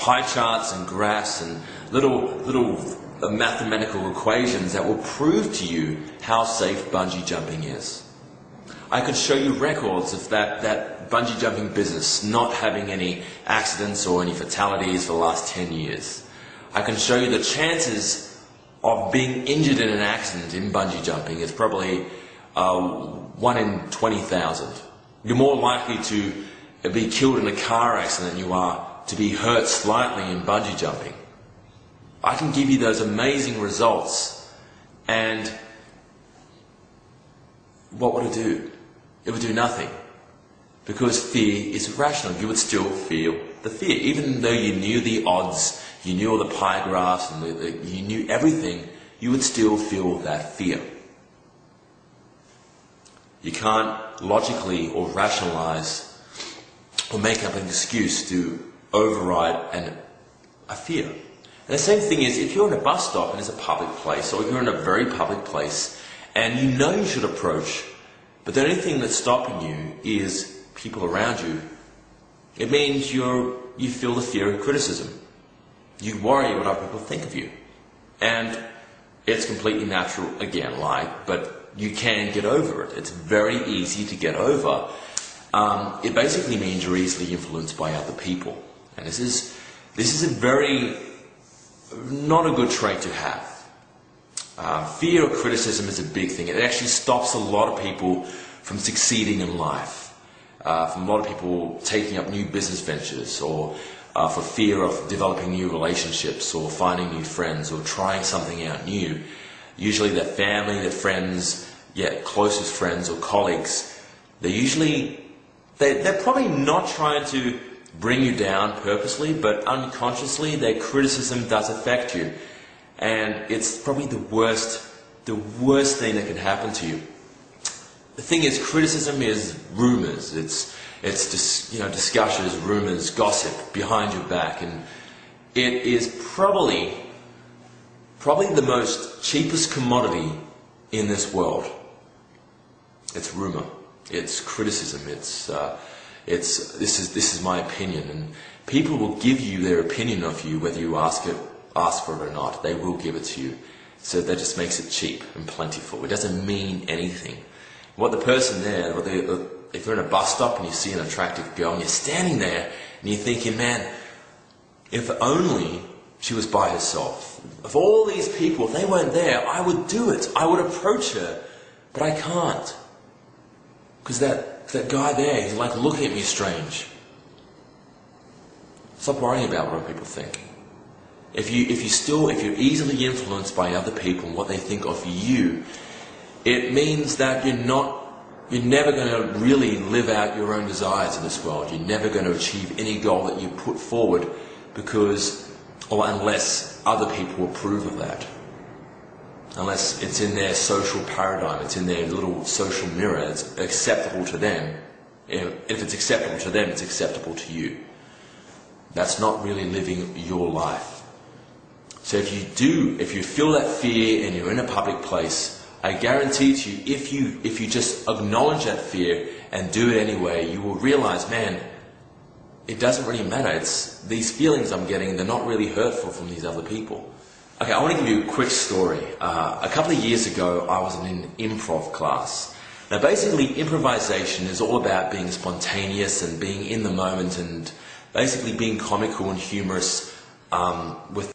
pie charts and graphs and little mathematical equations that will prove to you how safe bungee jumping is. I could show you records of that bungee jumping business not having any accidents or any fatalities for the last 10 years. I can show you the chances of being injured in an accident in bungee jumping is probably 1 in 20,000. You're more likely to be killed in a car accident than you are to be hurt slightly in bungee jumping. I can give you those amazing results, and what would it do? It would do nothing, because fear is irrational. You would still feel the fear, even though you knew the odds, you knew all the pie graphs, and you knew everything, you would still feel that fear. You can't logically or rationalize or make up an excuse to override a fear. And the same thing is, if you're in a bus stop and it's a public place, or you're in a very public place, and you know you should approach, but the only thing that's stopping you is people around you, it means you feel the fear of criticism. You worry what other people think of you. And it's completely natural, again, but you can get over it. It's very easy to get over. It basically means you're easily influenced by other people. And this is a very, not a good trait to have. Fear of criticism is a big thing. It actually stops a lot of people from succeeding in life. From a lot of people taking up new business ventures, or for fear of developing new relationships, or finding new friends, or trying something out new. Usually their family, their friends, closest friends or colleagues, they're probably not trying to bring you down purposely, but unconsciously their criticism does affect you. And it's probably the worst thing that can happen to you. The thing is, criticism is rumors. It's just, discussions, rumors, gossip behind your back, and it is probably the most cheapest commodity in this world. It's rumor. It's criticism. This is my opinion, and people will give you their opinion of you whether you ask for it or not. They will give it to you. So that just makes it cheap and plentiful. It doesn't mean anything. What the person there, if you're in a bus stop and you see an attractive girl and you're standing there and you're thinking, man, if only she was by herself. If all these people, if they weren't there, I would do it. I would approach her, but I can't. Because that guy there, he's like looking at me strange. Stop worrying about what other people think. If you're easily influenced by other people and what they think of you, it means that you're never going to really live out your own desires in this world. You're never going to achieve any goal that you put forward unless other people approve of that. Unless it's in their social paradigm, it's in their little social mirror, it's acceptable to them. If it's acceptable to them, it's acceptable to you. That's not really living your life. So if you feel that fear and you're in a public place, I guarantee to you, if you just acknowledge that fear and do it anyway, you will realize, man, it doesn't really matter. These feelings I'm getting, they're not really hurtful from these other people. Okay, I want to give you a quick story. A couple of years ago, I was in an improv class. Now basically, improvisation is all about being spontaneous and being in the moment and basically being comical and humorous with